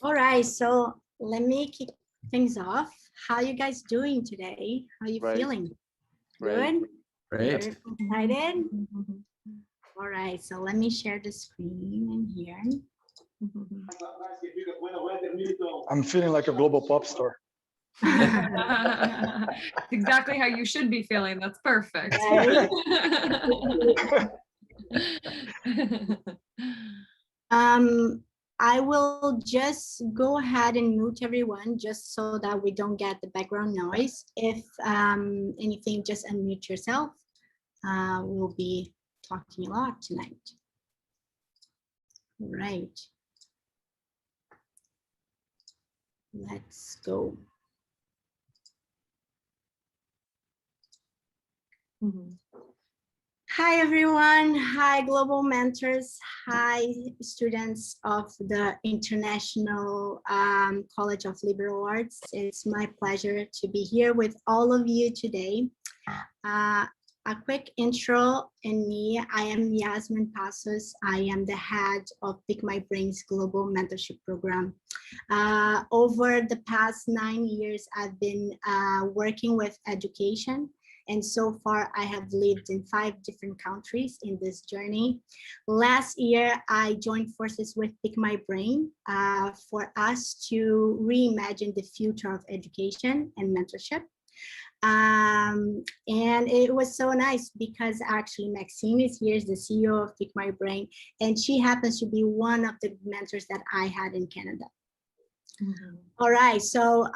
All right, so let me kick things off. How you guys doing today? How you feeling? Great. Good? Great. You're excited? All right, so let me share the screen in here. I'm feeling like a global pop star. Exactly how you should be feeling. That's perfect. Right? I will just go ahead and mute everyone just so that we don't get the background noise. If anything, just unmute yourself. We'll be talking a lot tonight. All right. Let's go. Hi, everyone. Hi, global mentors. Hi, students of the International College of Liberal Arts. It's my pleasure to be here with all of you today. A quick intro in me. I am Yasmin Passos. I am the head of PickMyBrain's Global Mentorship Program. Over the past 9 years, I've been working with education. And so far, I have lived in 5 different countries in this journey. Last year, I joined forces with PickMyBrain for us to reimagine the future of education and mentorship. And it was so nice because actually Maxine is here, is the CEO of PickMyBrain, and she happens to be one of the mentors that I had in Canada. All right, so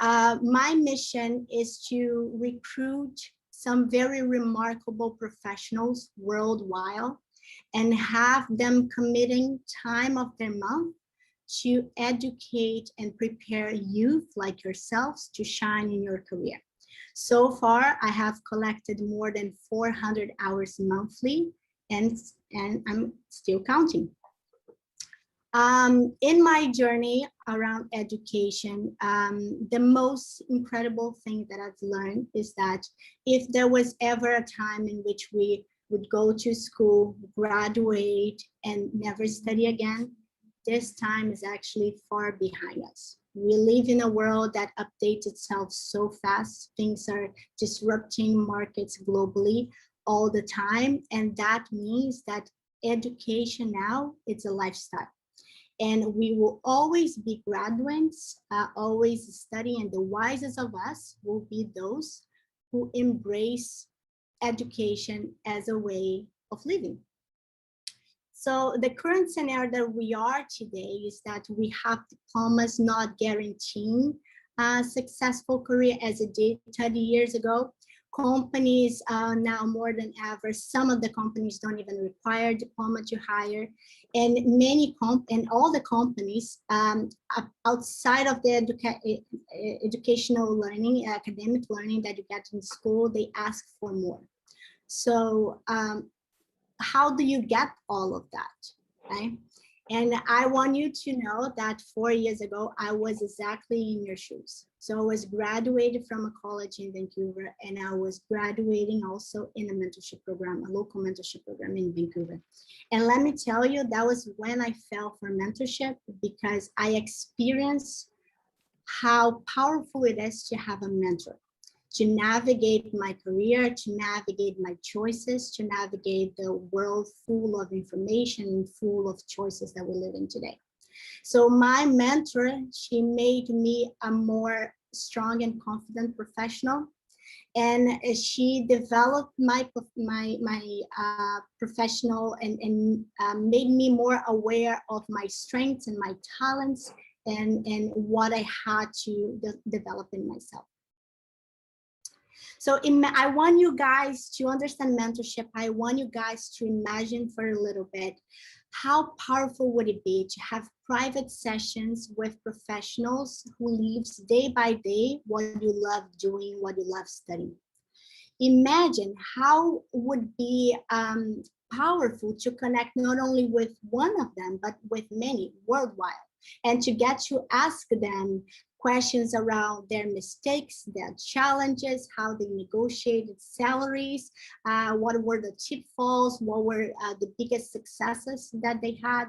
my mission is to recruit some very remarkable professionals worldwide and have them committing time of their month to educate and prepare youth like yourselves to shine in your career. So far, I have collected more than 400 hours monthly, and I'm still counting. In my journey around education, the most incredible thing that I've learned is that if there was ever a time in which we would go to school, graduate, and never study again, this time is actually far behind us. We live in a world that updates itself so fast. Things are disrupting markets globally all the time. And that means that education now, it's a lifestyle. And we will always be graduates, always studying, and the wisest of us will be those who embrace education as a way of living. So the current scenario that we are today is that we have diplomas not guaranteeing a successful career as it did 30 years ago. Companies now more than ever, some of the companies don't even require diploma to hire, and all the companies outside of the educational learning, academic learning that you get in school, they ask for more. So how do you get all of that, right? And I want you to know that 4 years ago, I was exactly in your shoes. So I was graduated from a college in Vancouver, and I was graduating also in a mentorship program, a local mentorship program in Vancouver. And let me tell you, that was when I fell for mentorship, because I experienced how powerful it is to have a mentor, to navigate my career, to navigate my choices, to navigate the world full of information and full of choices that we live in today. So my mentor, she made me a more strong and confident professional. And she developed my professional and made me more aware of my strengths and my talents and what I had to develop in myself. So I want you guys to understand mentorship. I want you guys to imagine for a little bit, how powerful would it be to have private sessions with professionals who lives day by day what you love doing, what you love studying. Imagine how would be powerful to connect not only with one of them, but with many worldwide, and to get to ask them questions around their mistakes, their challenges, how they negotiated salaries, what were the pitfalls, what were the biggest successes that they had,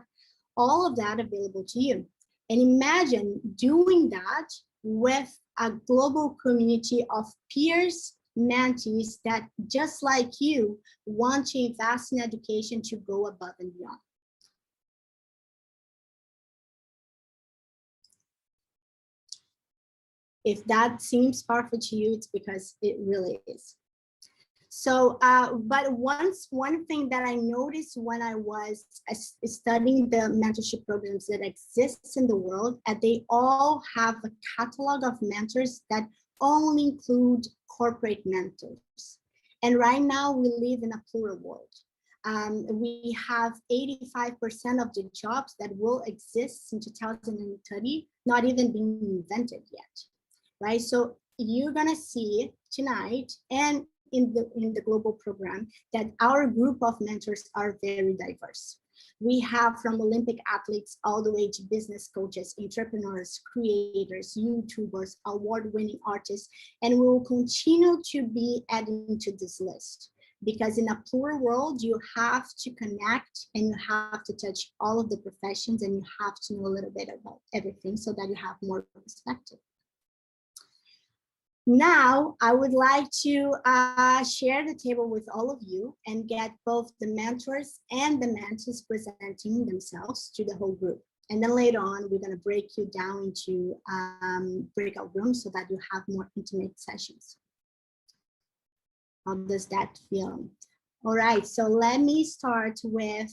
all of that available to you. And imagine doing that with a global community of peers, mentees that just like you want to invest in education to go above and beyond. If that seems powerful to you, it's because it really is. So, but one thing that I noticed when I was studying the mentorship programs that exist in the world, they all have a catalog of mentors that only include corporate mentors. And right now we live in a plural world. We have 85% of the jobs that will exist in 2030 not even being invented yet, right? So you're gonna see tonight and in the global program that our group of mentors are very diverse. We have from Olympic athletes all the way to business coaches, entrepreneurs, creators, YouTubers, award-winning artists, and we will continue to be adding to this list. Because in a plural world, you have to connect and you have to touch all of the professions and you have to know a little bit about everything so that you have more perspective. Now, I would like to share the table with all of you and get both the mentors and the mentees presenting themselves to the whole group. And then later on, we're going to break you down into breakout rooms so that you have more intimate sessions. How does that feel? All right, so let me start with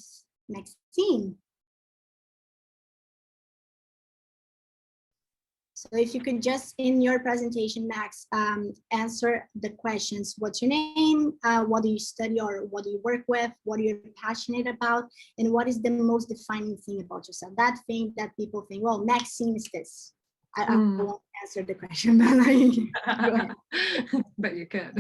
Maxine. So if you could just, in your presentation, Max, answer the questions. What's your name? What do you study or what do you work with? What are you passionate about? And what is the most defining thing about yourself? That thing that people think, well, Maxine is this. I won't answer the question, but go ahead. But you could.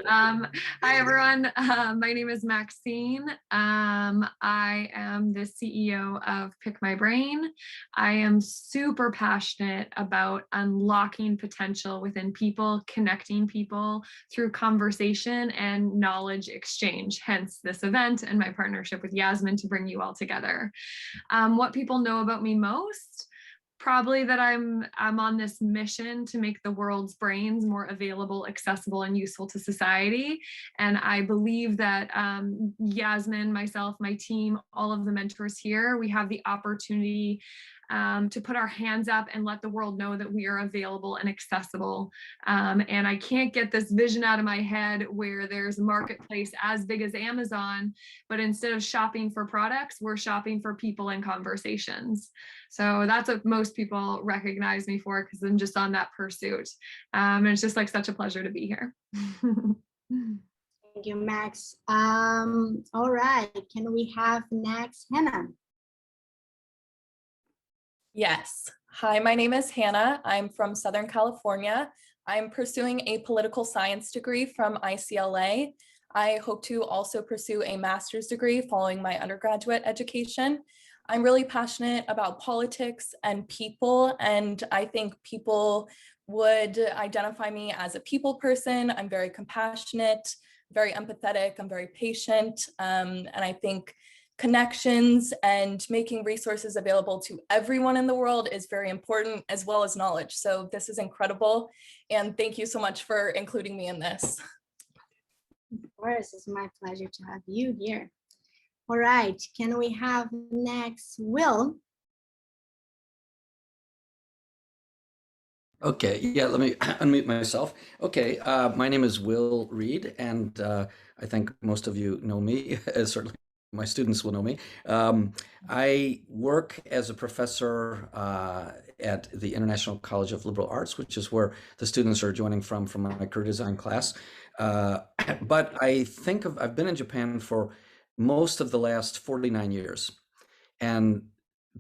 Hi, everyone. My name is Maxine. I am the CEO of PickMyBrain. I am super passionate about unlocking potential within people, connecting people through conversation and knowledge exchange, hence this event and my partnership with Yasmin to bring you all together. What people know about me most? Probably that I'm on this mission to make the world's brains more available, accessible, and useful to society. And I believe that Yasmin, myself, my team, all of the mentors here, we have the opportunity to put our hands up and let the world know that we are available and accessible. And I can't get this vision out of my head where there's a marketplace as big as Amazon, but instead of shopping for products, we're shopping for people and conversations. So that's what most people recognize me for, because I'm just on that pursuit. And it's just like such a pleasure to be here. Thank you, Max. All right, can we have next Hannah? Yes. Hi, my name is Hannah. I'm from Southern California. I'm pursuing a political science degree from iCLA. I hope to also pursue a master's degree following my undergraduate education. I'm really passionate about politics and people, and I think people would identify me as a people person. I'm very compassionate, very empathetic, I'm very patient, and I think connections and making resources available to everyone in the world is very important, as well as knowledge. So this is incredible. And thank you so much for including me in this. Of course, it's my pleasure to have you here. All right, can we have next Will? Okay, yeah, let me unmute myself. Okay, my name is Will Reed, and I think most of you know me, certainly my students will know me. I work as a professor at the International College of Liberal Arts, which is where the students are joining from my career design class. But I've been in Japan for most of the last 49 years. And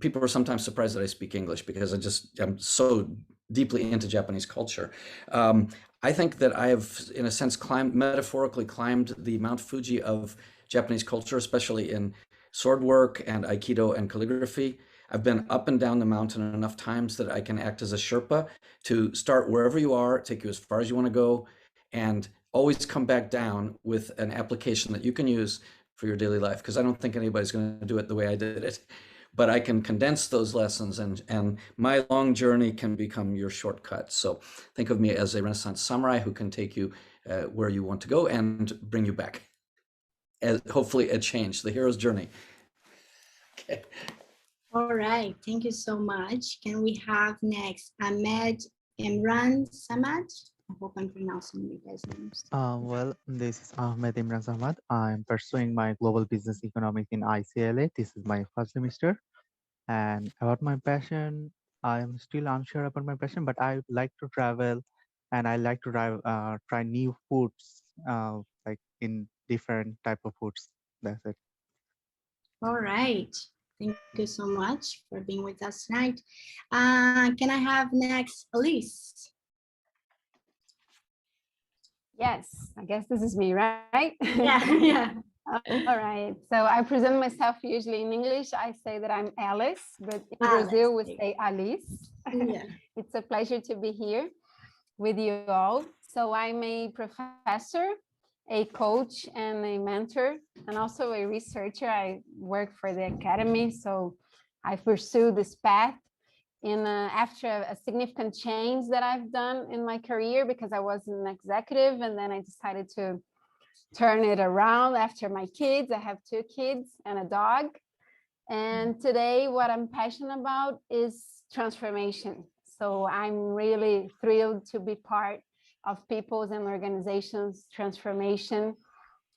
people are sometimes surprised that I speak English because I'm so deeply into Japanese culture. I think that I have, in a sense, metaphorically climbed the Mount Fuji of Japanese culture, especially in sword work and Aikido and calligraphy. I've been up and down the mountain enough times that I can act as a Sherpa to start wherever you are, take you as far as you want to go, and always come back down with an application that you can use for your daily life, because I don't think anybody's going to do it the way I did it. but I can condense those lessons, and my long journey can become your shortcut. So think of me as a Renaissance samurai who can take you where you want to go and bring you back. As hopefully a change, the hero's journey. Okay. All right, thank you so much. Can we have next Ahmed Imran Samad? I hope I'm pronouncing you guys' names. Well, this is Ahmed Imran Samad. I'm pursuing my global business economics in iCLA. This is my first semester. And about my passion, I'm still unsure about my passion, but I like to travel and I like to try new foods, like in different type of foods. That's it. All right. Thank you so much for being with us tonight. Can I have next Elise? Yes, I guess this is me, right? Yeah, yeah. All right. So I present myself usually in English. I say that I'm Alice, but in Alice, Brazil we say Alice. Yeah. It's a pleasure to be here with you all. So I'm a professor, a coach, and a mentor, and also a researcher. I work for the academy, so I pursue this path after a significant change that I've done in my career, because I was an executive and then I decided to turn it around after my kids. I have 2 kids and a dog. And today what I'm passionate about is transformation. So I'm really thrilled to be part of people's and organizations' transformation.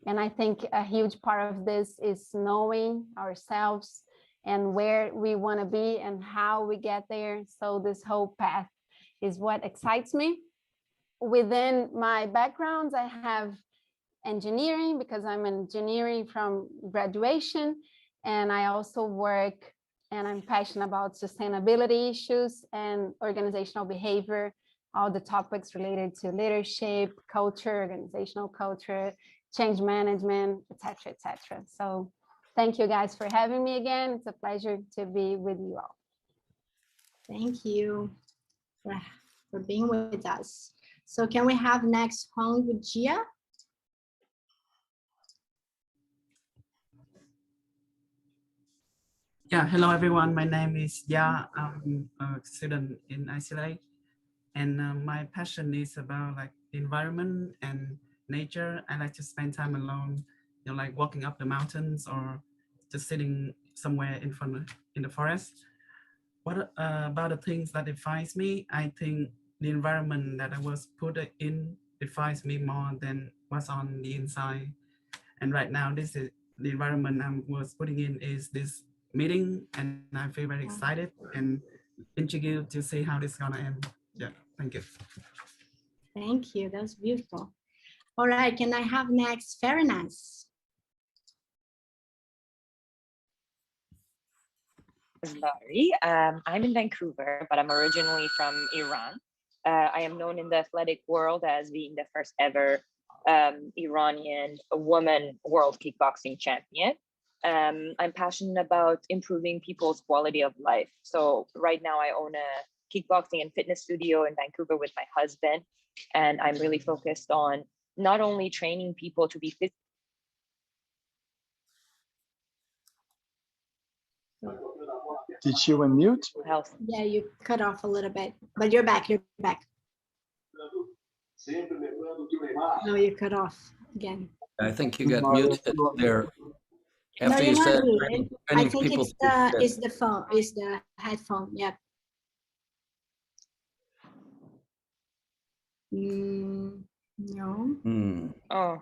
And I think a huge part of this is knowing ourselves and where we want to be and how we get there. So this whole path is what excites me. Within my backgrounds, I have engineering, because I'm engineering from graduation, and I also work and I'm passionate about sustainability issues and organizational behavior, all the topics related to leadership, culture, organizational culture, change management, etc., etc. So thank you guys for having me again. It's a pleasure to be with you all. Thank you for being with us. So can we have next Hong Jia? Yeah, hello everyone. My name is Ya. I'm a student in iCLA, and my passion is about like environment and nature. I like to spend time alone, like walking up the mountains or just sitting somewhere in the forest. What about the things that defines me? I think the environment that I was put in defines me more than what's on the inside. And right now, this is the environment I was putting in is this meeting, and I feel very excited and intrigued to see how this is gonna end. Yeah, thank you. Thank you, that's beautiful. All right, can I have next Farinas? Zari. I'm in Vancouver, but I'm originally from Iran. I am known in the athletic world as being the first ever Iranian woman world kickboxing champion. I'm passionate about improving people's quality of life. So right now I own a kickboxing and fitness studio in Vancouver with my husband. And I'm really focused on not only training people to be fit. Did you unmute? Health. Yeah, you cut off a little bit, but you're back, you're back. No, you cut off again. I think you got muted there. After no, you said I think it's the phone, it's the headphone. Yeah. No. Oh.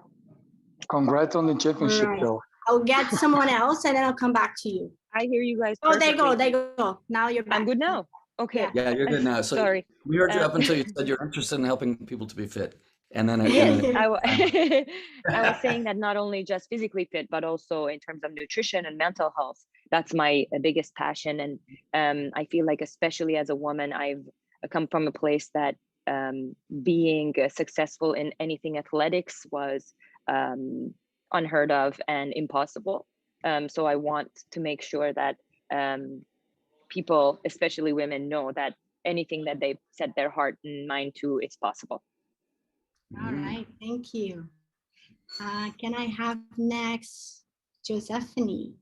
Congrats on the championship, Right. though. I'll get someone else and then I'll come back to you. I hear you guys. Oh, there you go. Now you're back. I'm good now. Okay. Yeah, you're good now. So sorry. We heard you up until you said you're interested in helping people to be fit. And then I was saying that not only just physically fit, but also in terms of nutrition and mental health. That's my biggest passion. And I feel like, especially as a woman, I've come from a place that being successful in anything athletics was unheard of and impossible. So I want to make sure that people, especially women, know that anything that they set their heart and mind to, it's possible. All right, thank you. Can I have next Josephine?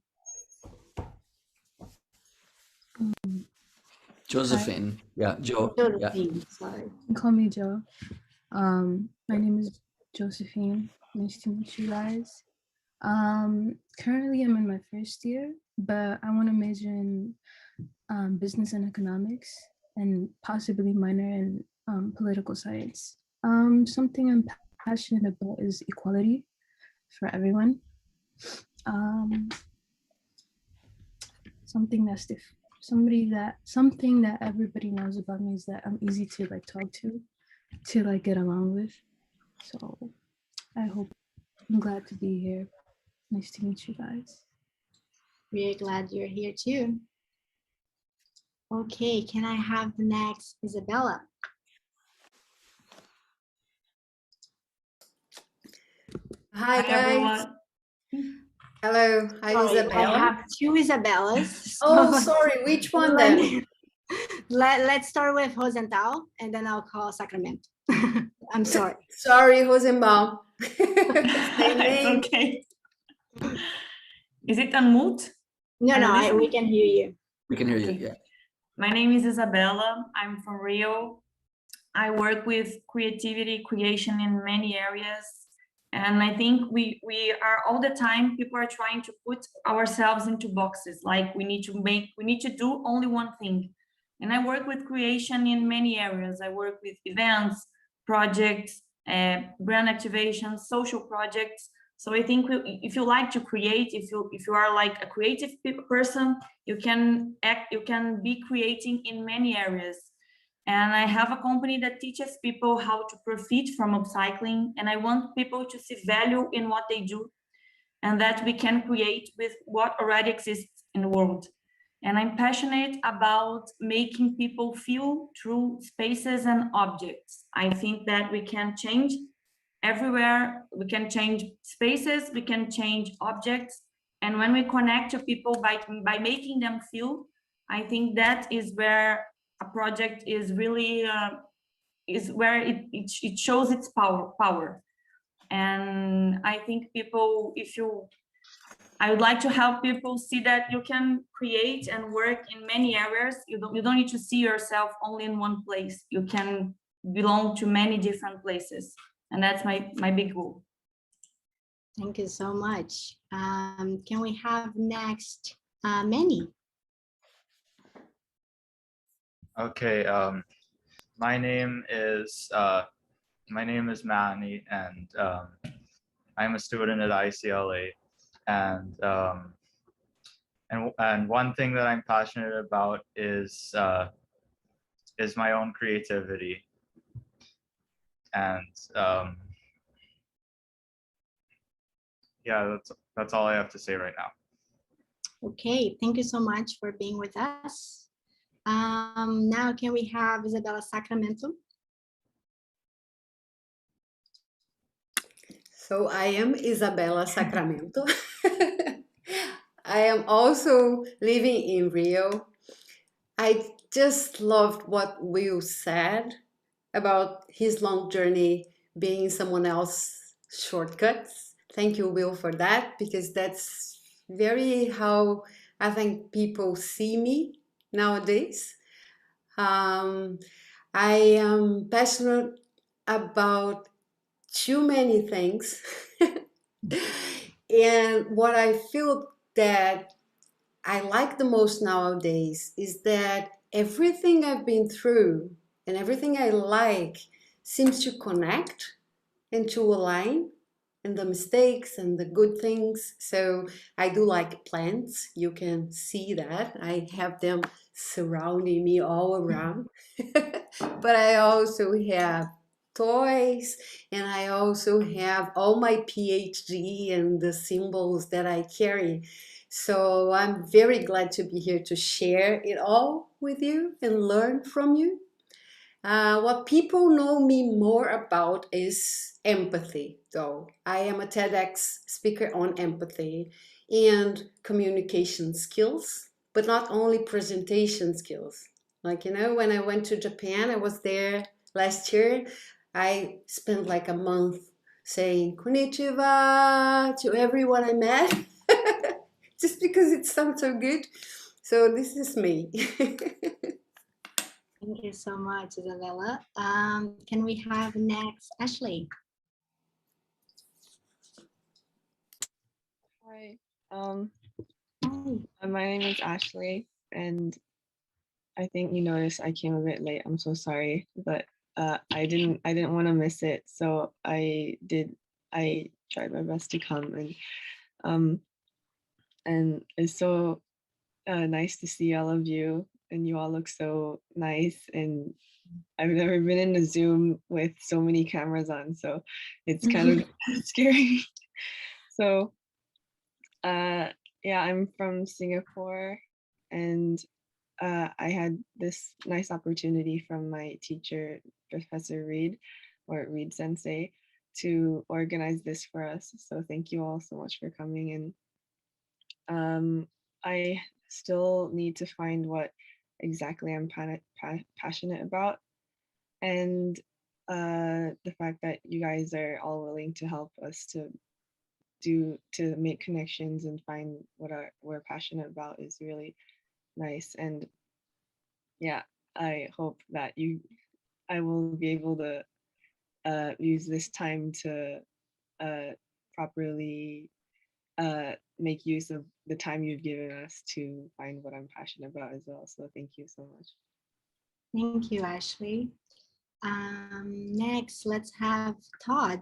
Josephine. Yeah, Joe. Yeah. Josephine, sorry. Call me Joe. My name is Josephine. Nice to meet you guys. Currently I'm in my first year, but I want to major in business and economics and possibly minor in political science. Something I'm passionate about is equality for everyone. Something that everybody knows about me is that I'm easy to like talk to like get along with. So I'm glad to be here. Nice to meet you guys. We're glad you're here too. Okay, can I have the next Isabella? Hi guys. Everyone. Hello. Hi, Sorry, Isabella. I have two Isabellas. Oh, sorry. Which one then? Let's start with Rosenthal, and then I'll call Sacramento. I'm sorry. Sorry, Rosenbaum. It's okay. Is it unmute? No, we can hear you. We can hear you, Okay. yeah. My name is Isabella. I'm from Rio. I work with creation in many areas. And I think we are all the time, people are trying to put ourselves into boxes, like we need to do only one thing. And I work with creation in many areas. I work with events, projects, brand activation, social projects. So I think if you like to create, if you are like a creative person, you can be creating in many areas. And I have a company that teaches people how to profit from upcycling. And I want people to see value in what they do and that we can create with what already exists in the world. And I'm passionate about making people feel through spaces and objects. I think that we can change everywhere. We can change spaces, we can change objects. And when we connect to people by making them feel, I think that is where a project is really is where it shows its power. And I think people, I would like to help people see that you can create and work in many areas. You don't need to see yourself only in one place. You can belong to many different places, and that's my big goal. Thank you so much. Can we have next Manny? Okay, my name is Manny, and I'm a student at iCLA, and one thing that I'm passionate about is my own creativity, and yeah, that's all I have to say right now. Okay, thank you so much for being with us. Now can we have Isabella Sacramento? So I am Isabella Sacramento. I am also living in Rio. I just loved what Will said about his long journey being someone else's shortcuts. Thank you, Will, for that, because that's very how I think people see me nowadays. I am passionate about too many things. And what I feel that I like the most nowadays is that everything I've been through and everything I like seems to connect and to align, and the mistakes and the good things. So I do like plants. You can see that. I have them surrounding me all around. But I also have toys, and I also have all my PhD and the symbols that I carry. So I'm very glad to be here to share it all with you and learn from you. What people know me more about is empathy, though. I am a TEDx speaker on empathy and communication skills, but not only presentation skills. Like, when I went to Japan, I was there last year. I spent like a month saying konnichiwa to everyone I met, just because it sounds so good. So this is me. Thank you so much, Isabella. Can we have next Ashley? Hi. My name is Ashley, and I think you noticed I came a bit late. I'm so sorry, but I didn't want to miss it, so I tried my best to come, and it's so nice to see all of you, and you all look so nice, and I've never been in a Zoom with so many cameras on, so it's kind of scary. So yeah, I'm from Singapore, and I had this nice opportunity from my teacher, Professor Reed, or Reed Sensei, to organize this for us. So thank you all so much for coming. And I still need to find what exactly I'm passionate about. And the fact that you guys are all willing to help us to make connections and find what we're passionate about is really nice. And yeah, I hope that I will be able to use this time to properly make use of the time you've given us to find what I'm passionate about as well. So thank you so much. Thank you, Ashley. Next, let's have Todd.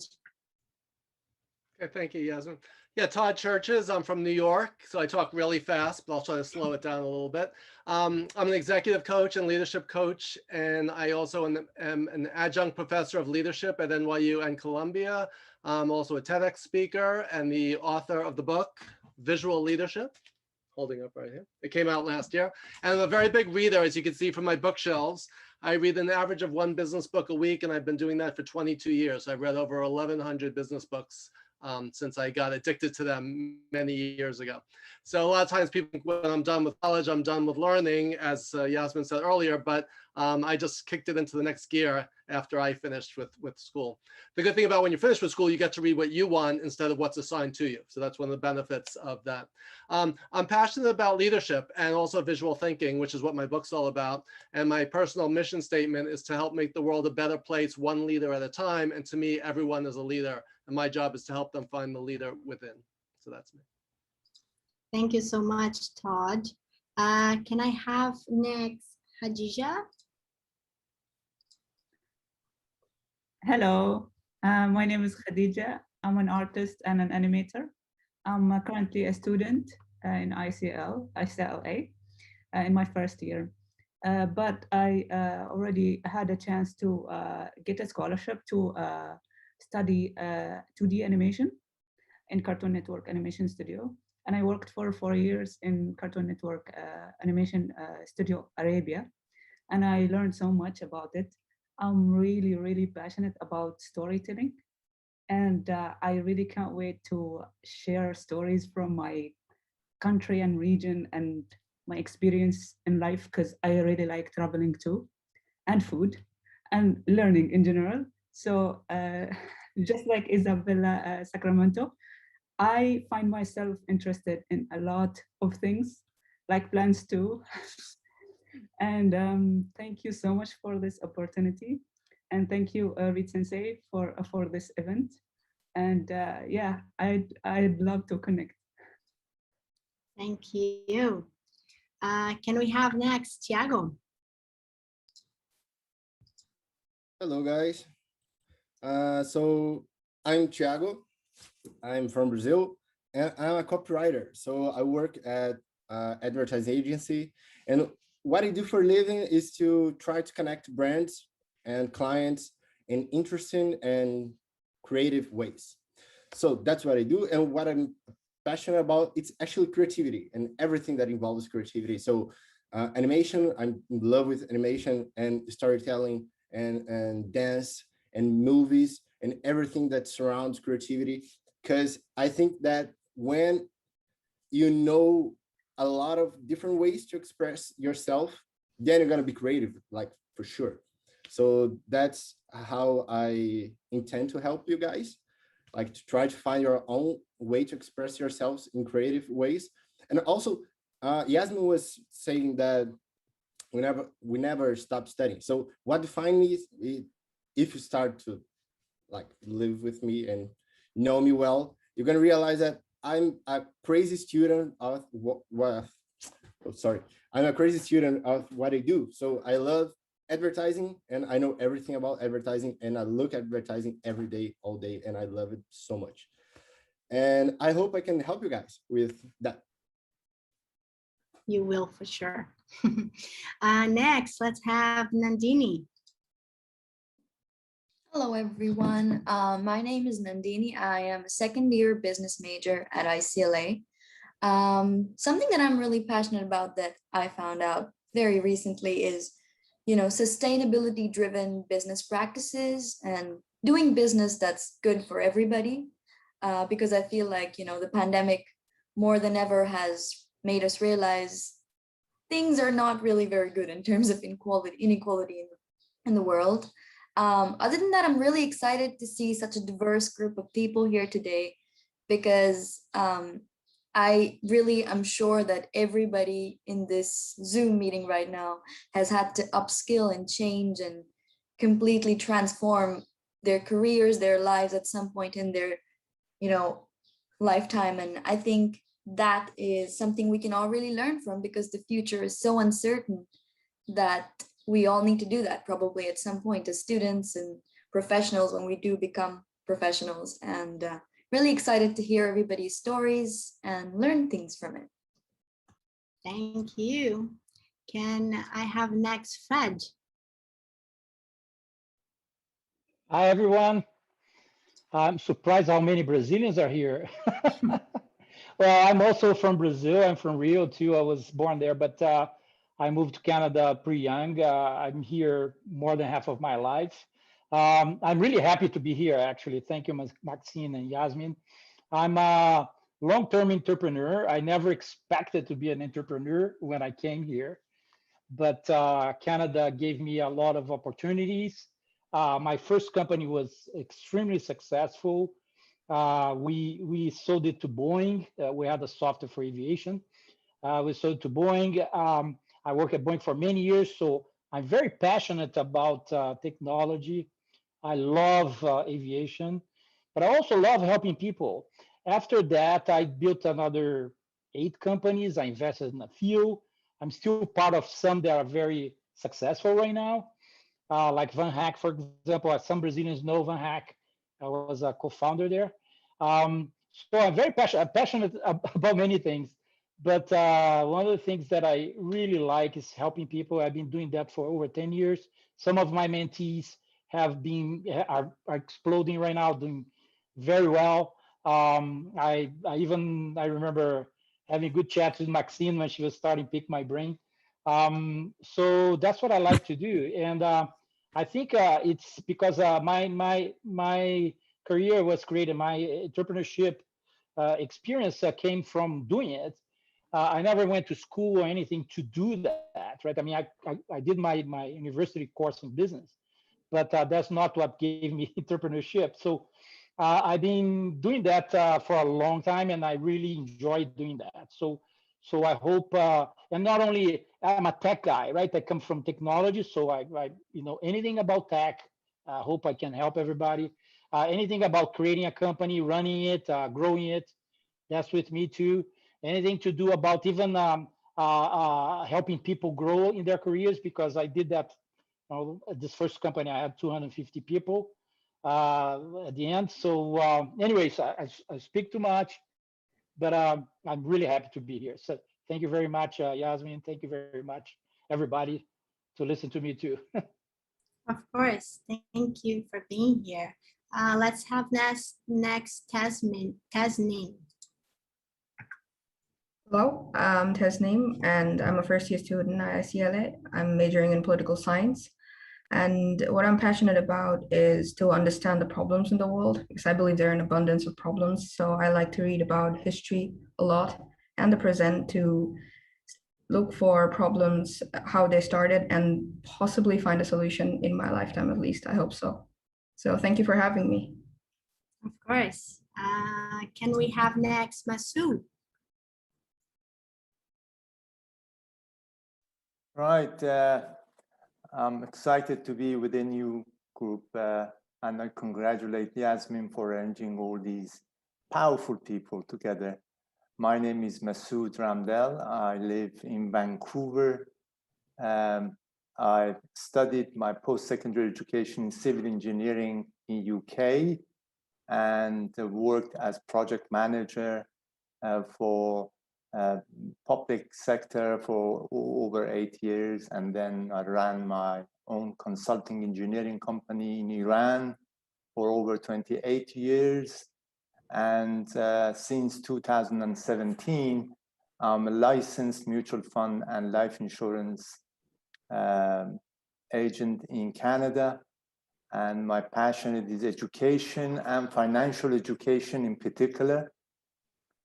Okay, thank you, Yasmin. Yeah, Todd Churches. I'm from New York, so I talk really fast, but I'll try to slow it down a little bit. I'm an executive coach and leadership coach, and I also am an adjunct professor of leadership at NYU and Columbia. I'm also a TEDx speaker and the author of the book, Visual Leadership, holding up right here. It came out last year. And I'm a very big reader, as you can see from my bookshelves. I read an average of 1 business book a week, and I've been doing that for 22 years. I've read over 1,100 business books since I got addicted to them many years ago. So a lot of times people think when I'm done with college, I'm done with learning, as Yasmin said earlier, but I just kicked it into the next gear after I finished with school. The good thing about when you're finished with school, you get to read what you want instead of what's assigned to you. So that's one of the benefits of that. I'm passionate about leadership and also visual thinking, which is what my book's all about. And my personal mission statement is to help make the world a better place, one leader at a time. And to me, everyone is a leader. And my job is to help them find the leader within. So that's me. Thank you so much, Todd. Can I have next Hadija? Hello, my name is Khadija. I'm an artist and an animator. I'm currently a student in iCLA in my first year. But I already had a chance to get a scholarship to study 2D animation in Cartoon Network Animation Studio. And I worked for 4 years in Cartoon Network Animation Studio Arabia. And I learned so much about it. I'm really, really passionate about storytelling. And I really can't wait to share stories from my country and region and my experience in life, because I really like traveling too, and food, and learning in general. So just like Isabella Sacramento, I find myself interested in a lot of things, like plants too. And thank you so much for this opportunity. And thank you, Reed Sensei, for this event. And yeah, I'd love to connect. Thank you. Can we have next Thiago? Hello, guys. So I'm Thiago. I'm from Brazil, and I'm a copywriter. So I work at advertising agency, and what I do for a living is to try to connect brands and clients in interesting and creative ways. So that's what I do, and what I'm passionate about, it's actually creativity and everything that involves creativity. So animation, I'm in love with animation and storytelling and dance and movies and everything that surrounds creativity, because I think that when you know a lot of different ways to express yourself, then you're going to be creative, like for sure. So that's how I intend to help you guys, like to try to find your own way to express yourselves in creative ways. And also, Yasmin was saying that we never stop studying. So what defines me is if you start to like live with me and know me well, you're gonna realize that I'm a crazy student of I'm a crazy student of what I do. So I love advertising and I know everything about advertising and I look at advertising every day, all day, and I love it so much. And I hope I can help you guys with that. You will for sure. Next, let's have Nandini. Hello, everyone. My name is Nandini. I am a second-year business major at iCLA. Something that I'm really passionate about that I found out very recently is, sustainability-driven business practices and doing business that's good for everybody. Because I feel like, the pandemic more than ever has made us realize things are not really very good in terms of inequality in the world. Other than that, I'm really excited to see such a diverse group of people here today because I really am sure that everybody in this Zoom meeting right now has had to upskill and change and completely transform their careers, their lives at some point in their, lifetime. And I think that is something we can all really learn from because the future is so uncertain that we all need to do that probably at some point as students and professionals when we do become professionals. And really excited to hear everybody's stories and learn things from it. Thank you. Can I have next Fred? Hi, everyone. I'm surprised how many Brazilians are here. Well, I'm also from Brazil. I'm from Rio too. I was born there, but I moved to Canada pretty young. I'm here more than half of my life. I'm really happy to be here, actually. Thank you, Maxine and Yasmin. I'm a long-term entrepreneur. I never expected to be an entrepreneur when I came here, but Canada gave me a lot of opportunities. My first company was extremely successful. We sold it to Boeing. We had a software for aviation. We sold it to Boeing. I worked at Boeing for many years, so I'm very passionate about technology. I love aviation, but I also love helping people. After that, I built another 8 companies. I invested in a few. I'm still part of some that are very successful right now. Like Van Hack, for example, some Brazilians know Van Hack. I was a co-founder there. So I'm very passionate about many things. But one of the things that I really like is helping people. I've been doing that for over 10 years. Some of my mentees are exploding right now, doing very well. I remember having good chats with Maxine when she was starting PickMyBrain. So that's what I like to do. And I think it's because my career was created, my entrepreneurship experience came from doing it. I never went to school or anything to do that, right? I mean, I did my university course in business, but that's not what gave me entrepreneurship. So I've been doing that for a long time, and I really enjoy doing that. So I hope, and not only I'm a tech guy, right? I come from technology, so I anything about tech. I hope I can help everybody. Anything about creating a company, running it, growing it, that's with me too. Anything to do about even helping people grow in their careers, because I did that. This first company, I had 250 people at the end. So anyways, I speak too much, but I'm really happy to be here. So thank you very much, Yasmin. Thank you very much, everybody, to listen to me too. Of course. Thank you for being here. Let's have next Tasneem. Hello, I'm Tasneem, and I'm a first-year student at iCLA. I'm majoring in political science. And what I'm passionate about is to understand the problems in the world, because I believe there are an abundance of problems. So I like to read about history a lot and the present to look for problems, how they started, and possibly find a solution in my lifetime, at least. I hope so. So thank you for having me. Of course. Can we have next Masood? Right. I'm excited to be with a new group, and I congratulate Yasmin for arranging all these powerful people together. My name is Masood Ramdel. I live in Vancouver. I studied my post-secondary education in civil engineering in UK and worked as project manager for public sector for over 8 years. And then I ran my own consulting engineering company in Iran for over 28 years. And since 2017, I'm a licensed mutual fund and life insurance agent in Canada. And my passion is education and financial education in particular.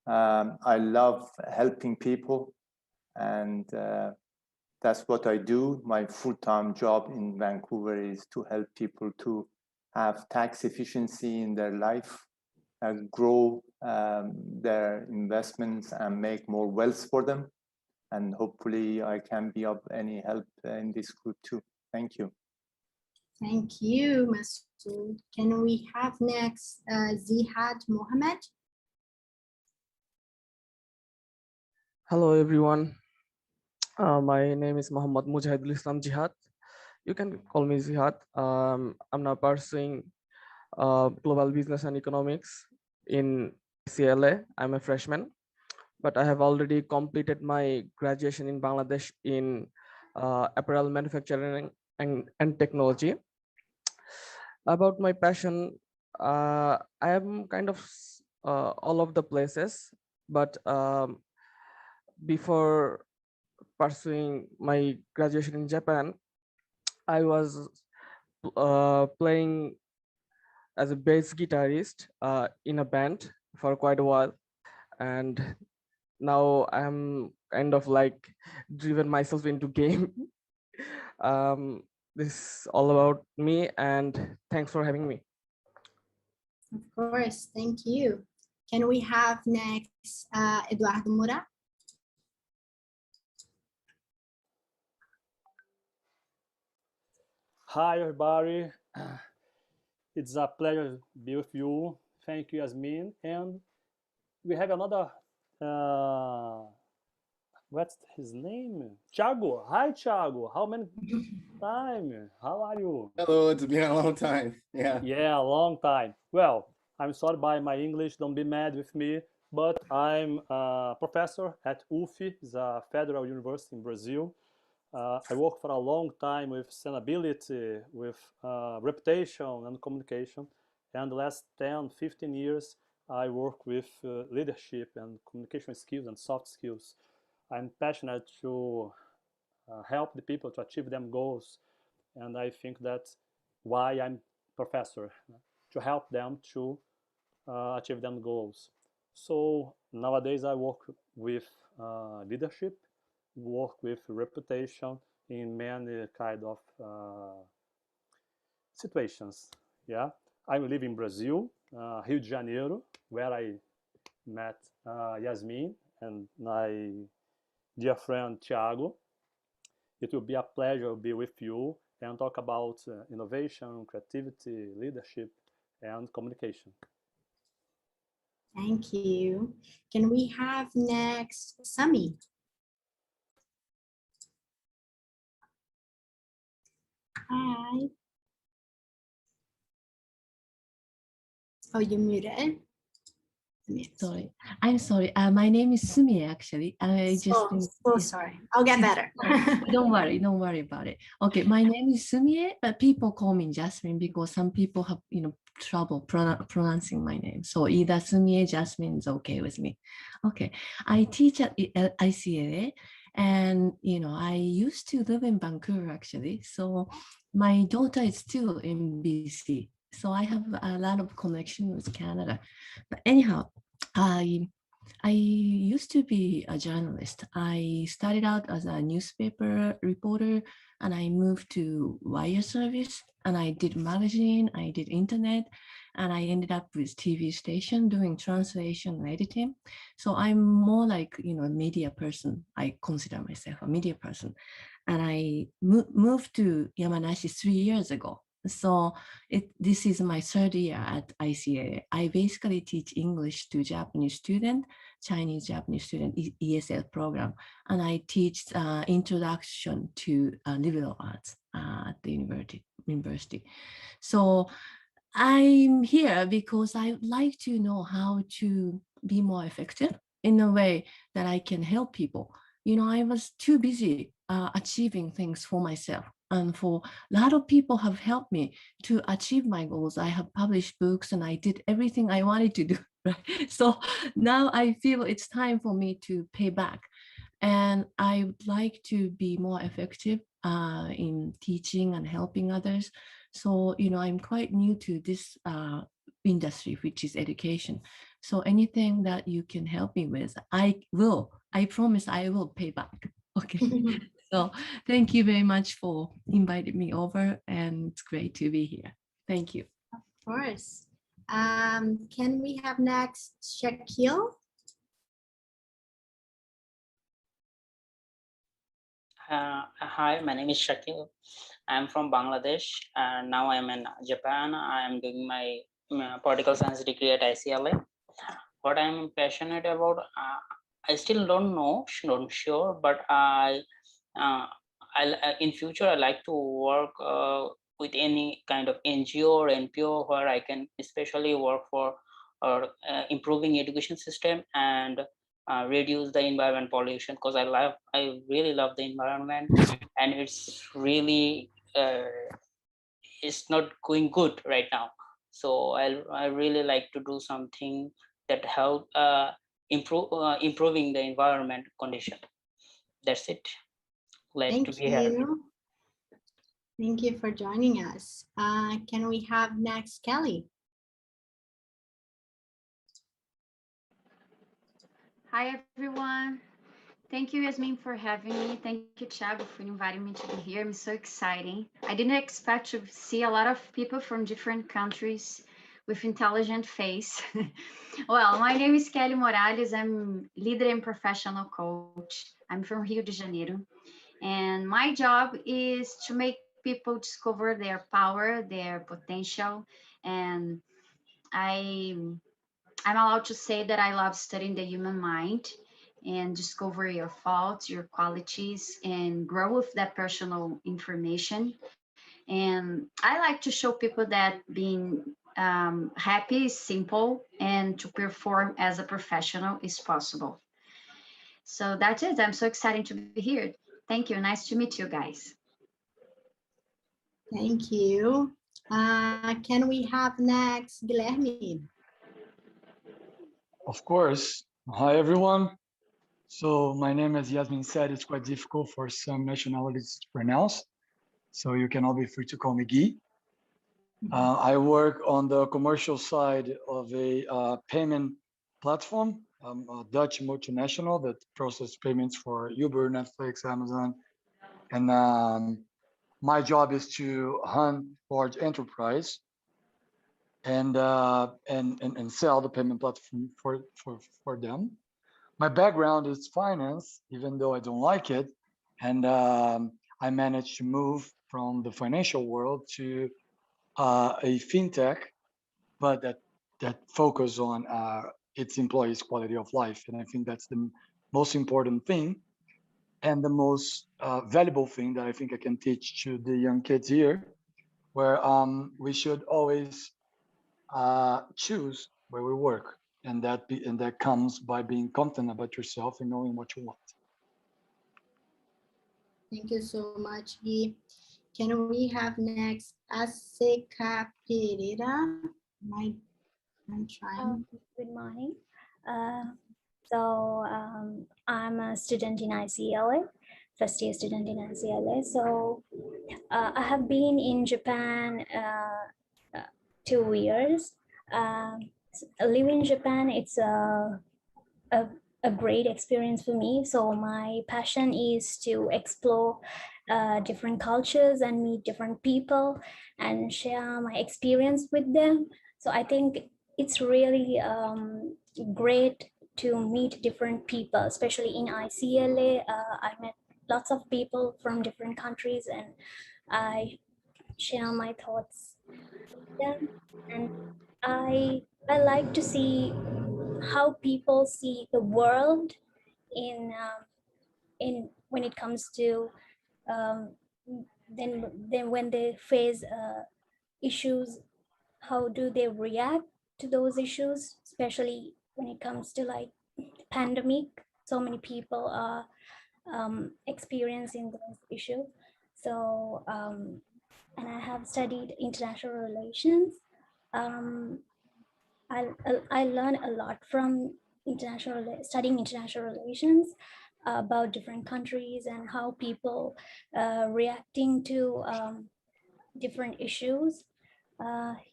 I love helping people, and that's what I do. My full-time job in Vancouver is to help people to have tax efficiency in their life, grow their investments and make more wealth for them. And hopefully I can be of any help in this group too. Thank you. Thank you, Masood. Can we have next Zihad Mohammed? Hello, everyone. My name is Muhammad Mujahidul Islam Jihad. You can call me Jihad. I'm now pursuing global business and economics in iCLA. I'm a freshman, but I have already completed my graduation in Bangladesh in apparel manufacturing and technology. About my passion, I am kind of all of the places, but before pursuing my graduation in Japan, I was playing as a bass guitarist in a band for quite a while, and now I'm kind of like driven myself into game. This is all about me, and thanks for having me. Of course, thank you. Can we have next Eduardo Moura? Hi, everybody. It's a pleasure to be with you. Thank you, Yasmin. And we have another, what's his name? Thiago. Hi, Thiago. How many time? How are you? Hello, it's been a long time. Yeah. Yeah, a long time. Well, I'm sorry by my English. Don't be mad with me. But I'm a professor at UF, it's a federal university in Brazil. I work for a long time with sustainability, with reputation and communication. And the last 10, 15 years, I work with leadership and communication skills and soft skills. I'm passionate to help the people to achieve them goals. And I think that's why I'm professor, to help them to achieve them goals. So nowadays I work with leadership, work with reputation in many kind of situations. Yeah, I live in Brazil, Rio de Janeiro, where I met Yasmin and my dear friend Thiago. It will be a pleasure to be with you and talk about innovation, creativity, leadership, and communication. Thank you. Can we have next Sami? Hi. Oh, you're muted. Sorry, I'm sorry. My name is Sumi. Actually, I just so sorry. I'll get better. don't worry about it. Okay, my name is Sumi, but people call me Jasmine because some people have trouble pronouncing my name. So either Sumi, Jasmine is okay with me. Okay, I teach at iCLA, and I used to live in Vancouver actually. So my daughter is still in BC. So I have a lot of connection with Canada. But anyhow, I I used to be a journalist. I started out as a newspaper reporter and I moved to wire service and I did magazine, I did internet, and I ended up with TV station doing translation and editing. So I'm more like, a media person. I consider myself a media person. And I moved to Yamanashi 3 years ago. So this is my third year at iCLA. I basically teach English to Japanese students, Chinese Japanese student ESL program, and I teach introduction to liberal arts at the university. So I'm here because I would like to know how to be more effective in a way that I can help people. I was too busy achieving things for myself. And for a lot of people have helped me to achieve my goals. I have published books and I did everything I wanted to do. Right? So now I feel it's time for me to pay back. And I would like to be more effective in teaching and helping others. So, I'm quite new to this industry, which is education. So anything that you can help me with, I promise I will pay back. Okay. So thank you very much for inviting me over, and it's great to be here. Thank you. Of course. Can we have next Shakil? Hi, my name is Shakil. I'm from Bangladesh and now I'm in Japan. I'm doing my political science degree at iCLA. What I'm passionate about, I still don't know, not sure, but in future I like to work with any kind of NGO or NPO where I can especially work for improving education system and reduce the environment pollution, because I really love the environment and it's really it's not going good right now. So I really like to do something that help improving the environment condition. That's it. Glad to Thank be here. you. Thank you for joining us. Can we have next Kelly? Hi, everyone. Thank you, Yasmin, for having me. Thank you, Thiago, for inviting me to be here. I'm so exciting. I didn't expect to see a lot of people from different countries with intelligent face. Well, my name is Kelly Morales. I'm leader and professional coach. I'm from Rio de Janeiro. And my job is to make people discover their power, their potential. And I'm allowed to say that I love studying the human mind and discover your faults, your qualities, and grow with that personal information. And I like to show people that being happy is simple and to perform as a professional is possible. So that's it. I'm so excited to be here. Thank you. Nice to meet you guys. Thank you. Can we have next Guilherme? Of course. Hi, everyone. So my name, as Yasmin said, it's quite difficult for some nationalities to pronounce. So you can all be free to call me Guy. I work on the commercial side of a payment platform. I'm a Dutch multinational that processes payments for Uber, Netflix, Amazon. And my job is to hunt large enterprise and sell the payment platform for them. My background is finance, even though I don't like it. And I managed to move from the financial world to a fintech, but that focus on its employees' quality of life. And I think that's the most important thing and the most valuable thing that I think I can teach to the young kids here, where we should always choose where we work, and that comes by being confident about yourself and knowing what you want. Thank you so much, Guy. Can we have next Aseka Pereira? I'm trying. Good morning. I'm a student in iCLA, first year student in iCLA. So I have been in Japan 2 years. Living in Japan, it's a great experience for me. So my passion is to explore different cultures and meet different people and share my experience with them. So I think it's really great to meet different people, especially in iCLA. I met lots of people from different countries and I share my thoughts with them. And I like to see how people see the world in when it comes to um, then when they face issues, how do they react to those issues, especially when it comes to like pandemic. So many people are experiencing those issues. So and I have studied international relations. um, I learned a lot from studying international relations about different countries and how people reacting to different issues.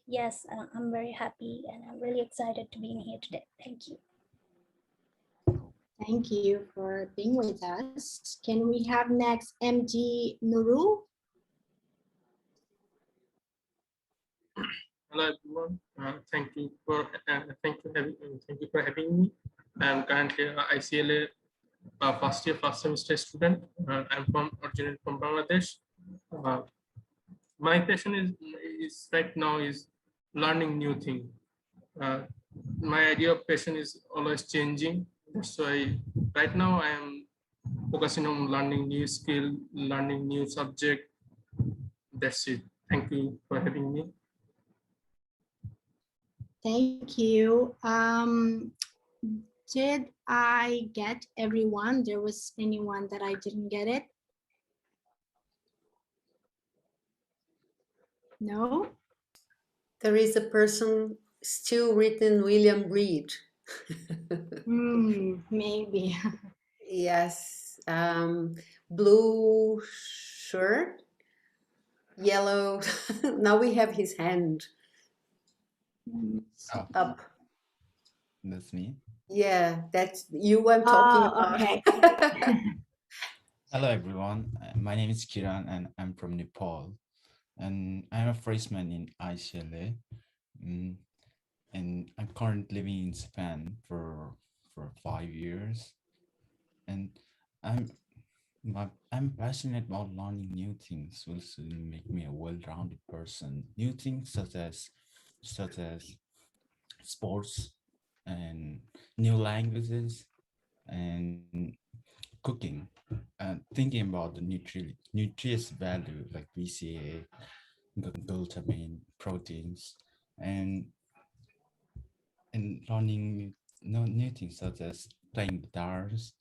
Yes, I'm very happy and I'm really excited to be in here today. Thank you. Thank you for being with us. Can we have next MG Nurul? Hello everyone. Thank you for having me. I'm currently an iCLA first semester student. I'm originally from Bangladesh. My passion is right now is learning new things. My idea of passion is always changing. That's why right now I am focusing on learning new skill, learning new subject. That's it. Thank you for having me. Thank you. Did I get everyone? There was anyone that I didn't get it? No? There is a person still written William Reed. Maybe. Yes. Blue shirt, yellow. Now we have his hand Oh, up. that's me. Yeah, that's you I'm talking about. Okay. Hello, everyone. My name is Kiran, and I'm from Nepal. And I'm a freshman in iCLA. And I'm currently living in Japan for 5 years. And I'm I'm passionate about learning new things. Will soon make me a well-rounded person. New things such as sports and new languages and cooking, and thinking about the nutritious value like BCA, glutamine, proteins, and learning new things such as playing guitars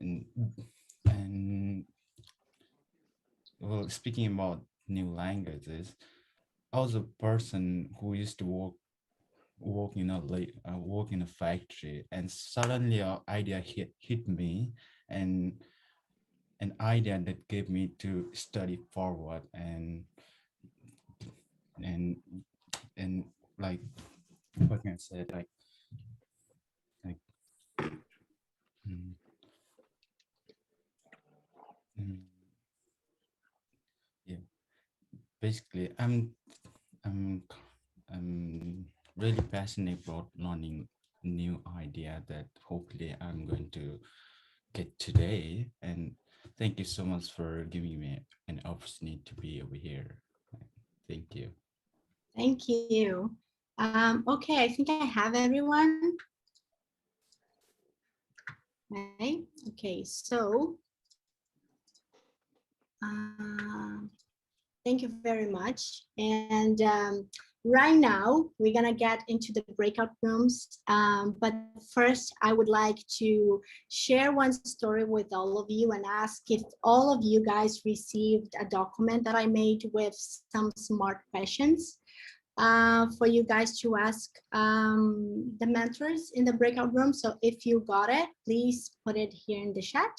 and well, speaking about new languages, I was a person who used to work in a factory, and suddenly an idea hit me, and an idea that gave me to study forward and like, what can I say, like mm, mm, yeah, basically I'm really passionate about learning new idea that hopefully I'm going to get today. And thank you so much for giving me an opportunity to be over here. Thank you. Thank you. Okay, I think I have everyone. Right. Okay, so thank you very much. And right now we're gonna get into the breakout rooms. But first I would like to share one story with all of you and ask if all of you guys received a document that I made with some smart questions for you guys to ask the mentors in the breakout room. So if you got it, please put it here in the chat.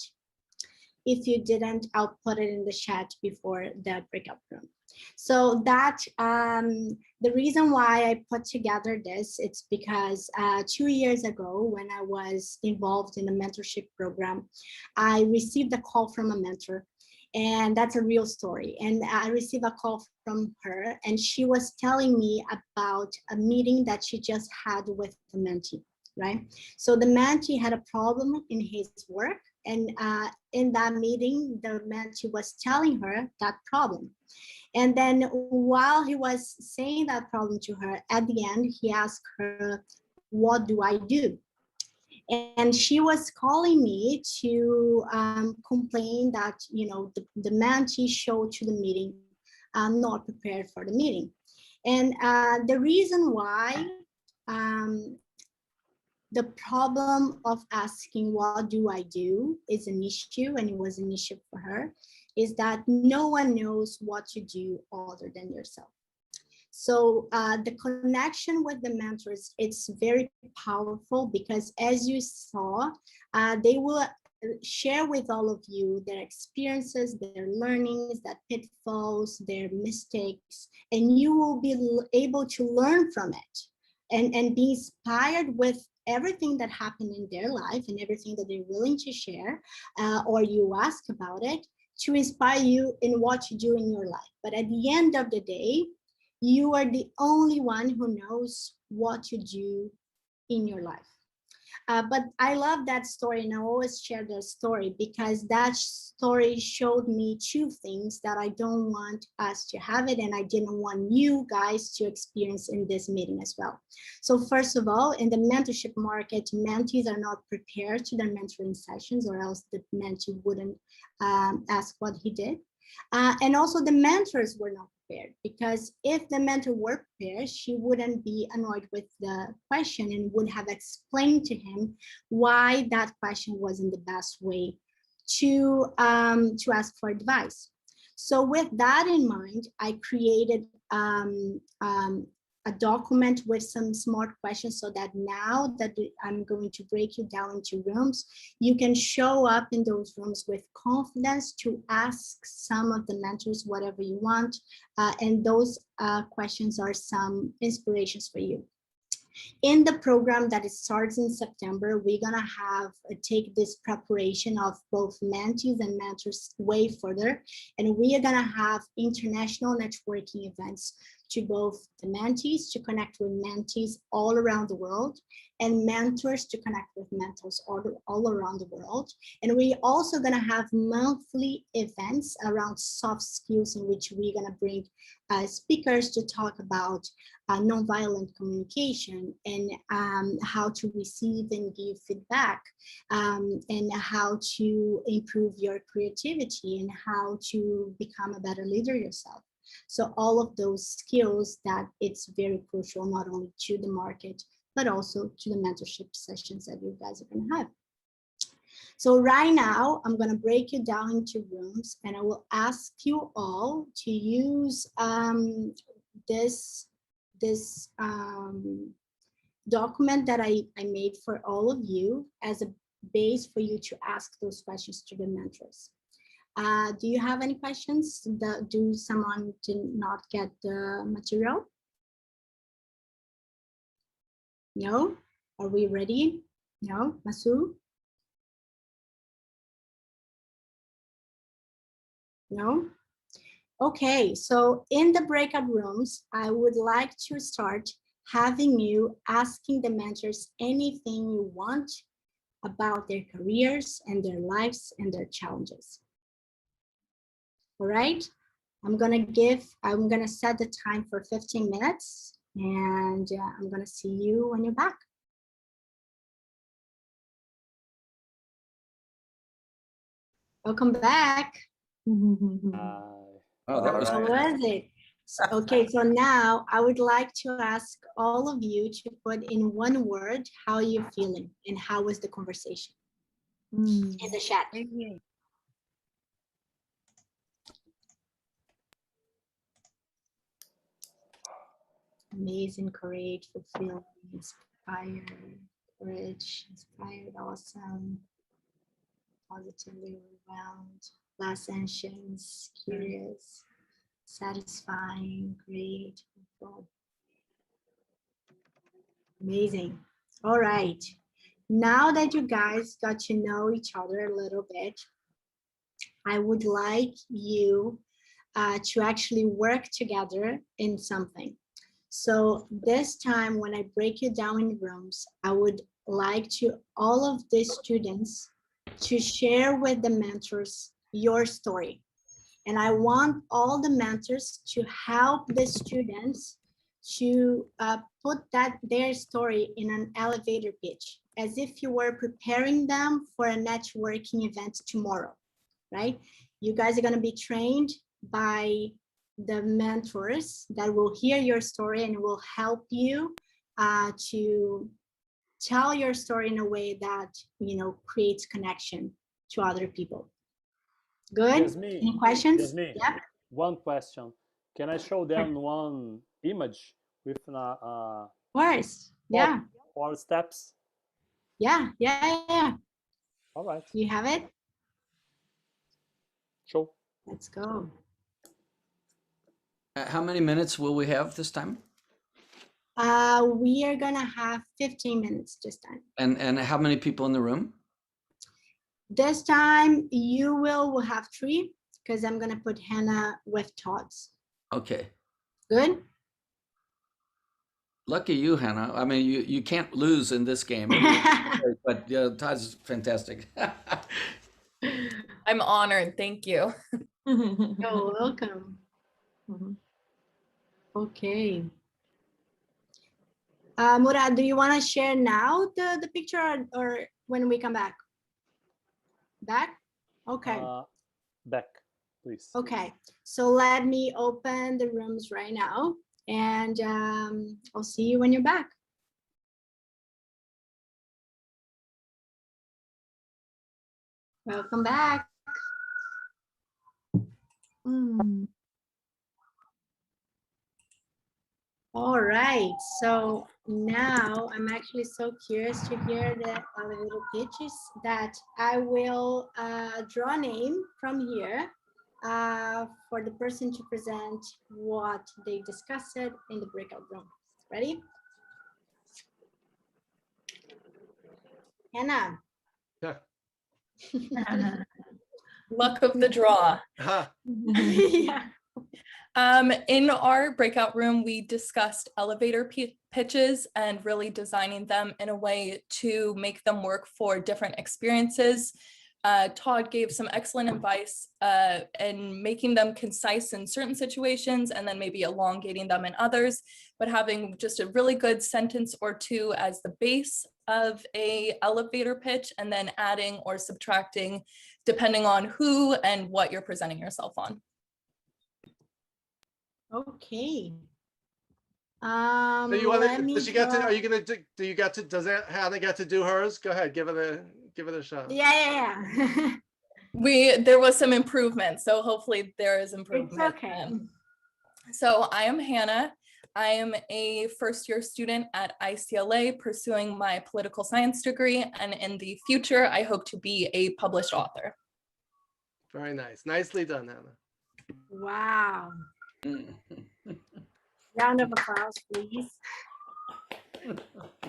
If you didn't, I'll put it in the chat before the breakout room. So that the reason why I put together this, it's because 2 years ago, when I was involved in a mentorship program, I received a call from a mentor, and that's a real story. And I received a call from her, and she was telling me about a meeting that she just had with the mentee, right? So the mentee had a problem in his work, and in that meeting, the mentee was telling her that problem. And then while he was saying that problem to her, at the end, he asked her, what do I do? And she was calling me to complain that, you know, the mentee showed to the meeting not prepared for the meeting. And the reason why the problem of asking what do I do is an issue, and it was an issue for her, is that no one knows what to do other than yourself. So the connection with the mentors, it's very powerful, because as you saw, they will share with all of you their experiences, their learnings, their pitfalls, their mistakes, and you will be able to learn from it and be inspired with everything that happened in their life and everything that they're willing to share, or you ask about it, to inspire you in what you do in your life. But at the end of the day, you are the only one who knows what to do in your life. But I love that story, and I always share the story, because that story showed me two things that I don't want us to have it, and I didn't want you guys to experience in this meeting as well. So first of all, in the mentorship market, mentees are not prepared to their mentoring sessions, or else the mentee wouldn't ask what he did. And also the mentors were not prepared, because if the mentor were prepared, she wouldn't be annoyed with the question and would have explained to him why that question wasn't the best way to ask for advice. So with that in mind, I created a document with some smart questions, so that now that I'm going to break you down into rooms, you can show up in those rooms with confidence to ask some of the mentors whatever you want. And those questions are some inspirations for you. In the program that it starts in September, we're gonna have take this preparation of both mentees and mentors way further, and we are gonna have international networking events to both the mentees to connect with mentees all around the world, and mentors to connect with mentors all around the world. And we're also gonna have monthly events around soft skills, in which we're gonna bring speakers to talk about nonviolent communication, and how to receive and give feedback, and how to improve your creativity, and how to become a better leader yourself. So all of those skills that it's very crucial, not only to the market, but also to the mentorship sessions that you guys are going to have. So right now, I'm going to break you down into rooms, and I will ask you all to use this document that I made for all of you as a base for you to ask those questions to the mentors. Do you have any questions? Do someone did not get the material? No? Are we ready? No? Masu? No? Okay, so in the breakout rooms, I would like to start having you asking the mentors anything you want about their careers and their lives and their challenges. All right, I'm gonna set the time for 15 minutes, and I'm gonna see you when you're back. Welcome back. Oh, that was How was it? Okay, so now I would like to ask all of you to put in one word how you're feeling and how was the conversation in the chat. Amazing, courage, fulfilled, inspired, courage, inspired, awesome, positively overwhelmed, less anxious, curious, Satisfying, great. Amazing. All right. Now that you guys got to know each other a little bit, I would like you to actually work together in something. So this time when I break you down in rooms, I would like to all of the students to share with the mentors your story. And I want all the mentors to help the students to put their story in an elevator pitch, as if you were preparing them for a networking event tomorrow, right? You guys are going to be trained by the mentors that will hear your story and will help you to tell your story in a way that, you know, creates connection to other people. Good. Yasmin, Any questions? Yasmin, Yep. one question. Can I show them one image with Of course. Yeah. 4 steps? Yeah. All right. You have it? Show. Let's go. How many minutes will we have this time? We are gonna have 15 minutes this time. And how many people in the room? This time you will have 3 because I'm gonna put Hannah with Todd's. Okay. Good. Lucky you, Hannah. I mean, you can't lose in this game. But Todd's fantastic. I'm honored. Thank you. You're welcome. Okay. Murad, do you want to share now the picture or when we come back? Back? Okay. Back, please. Okay. So let me open the rooms right now and I'll see you when you're back. Welcome back. All right, so now I'm actually so curious to hear the elevator pitches that I will draw a name from here for the person to present what they discussed in the breakout room. Ready? Hannah. Yeah. Luck of the draw. Yeah. In our breakout room, we discussed elevator pitches and really designing them in a way to make them work for different experiences. Todd gave some excellent advice in making them concise in certain situations and then maybe elongating them in others, but having just a really good sentence or two as the base of a elevator pitch and then adding or subtracting depending on who and what you're presenting yourself on. Okay. So you want to? Does she get to? Are you gonna? Do you get to? Does Hannah get to do hers? Go ahead, give it a shot. Yeah. There was some improvement, so hopefully there is improvement. It's okay. So I am Hannah. I am a first-year student at iCLA pursuing my political science degree, and in the future, I hope to be a published author. Very nice. Nicely done, Hannah. Wow. Round of applause, please.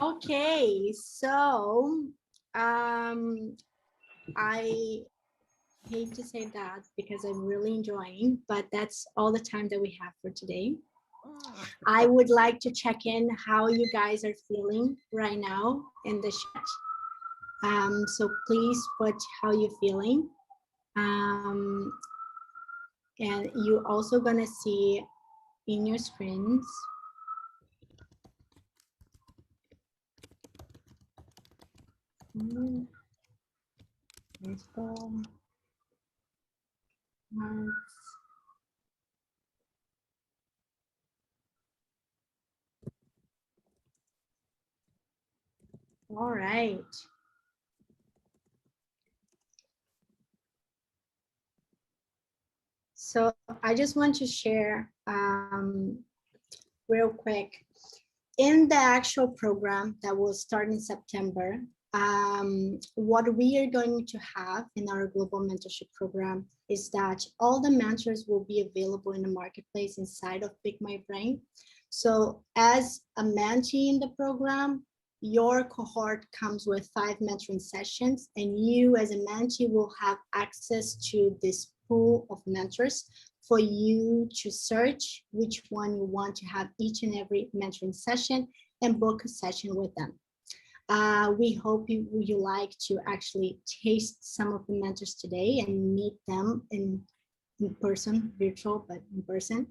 Okay, so I hate to say that because I'm really enjoying, but that's all the time that we have for today. I would like to check in how you guys are feeling right now in the chat. So please put how you're feeling. And you're also gonna see in your screens baseball marks. All right. So I just want to share real quick. In the actual program that will start in September, What we are going to have in our global mentorship program is that all the mentors will be available in the marketplace inside of PickMyBrain. So as a mentee in the program, your cohort comes with 5 mentoring sessions, and you as a mentee will have access to this pool of mentors for you to search which one you want to have each and every mentoring session and book a session with them. We hope you like to actually taste some of the mentors today and meet them in person, virtual, but in person.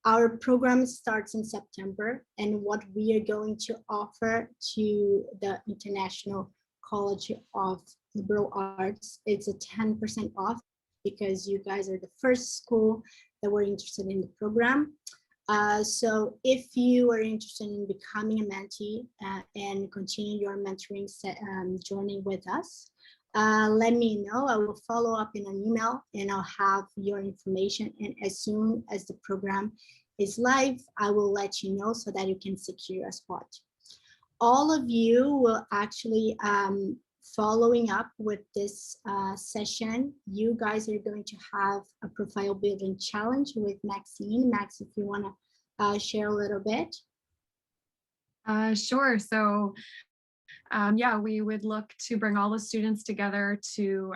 Our program starts in September, and what we are going to offer to the International College of Liberal Arts, it's a 10% off because you guys are the first school that were interested in the program. So if you are interested in becoming a mentee and continue your mentoring journey with us, let me know. I will follow up in an email and I'll have your information. And as soon as the program is live, I will let you know so that you can secure a spot. All of you will actually, following up with this session, you guys are going to have a profile building challenge with Maxine. Max, if you want to share a little bit. Sure. So yeah, we would look to bring all the students together to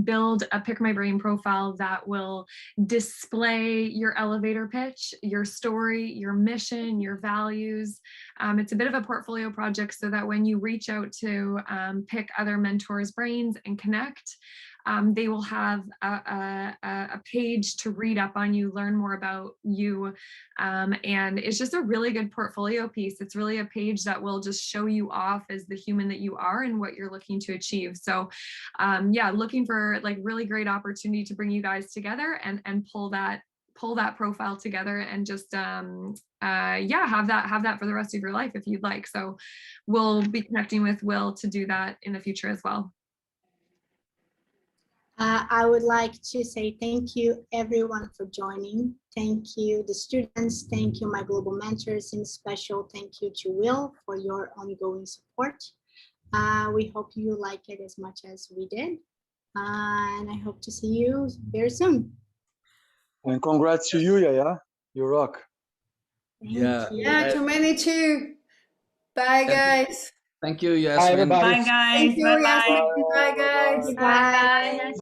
build a Pick My Brain profile that will display your elevator pitch, your story, your mission, your values. It's a bit of a portfolio project so that when you reach out to pick other mentors' brains and connect, they will have a page to read up on you, learn more about you. And it's just a really good portfolio piece. It's really a page that will just show you off as the human that you are and what you're looking to achieve. So yeah, looking for like really great opportunity to bring you guys together and pull that profile together and just yeah, have that for the rest of your life if you'd like. So we'll be connecting with Will to do that in the future as well. I would like to say thank you everyone for joining. Thank you the students, thank you my global mentors, and special thank you to Will for your ongoing support. We hope you like it as much as we did. And I hope to see you very soon. And congrats to you, Yaya. You rock. Thank you. Yeah, too many too. Bye, guys. Thank you, Yasmin. Bye, guys. Thank you, Bye-bye. Yasmin. Bye, guys. Bye.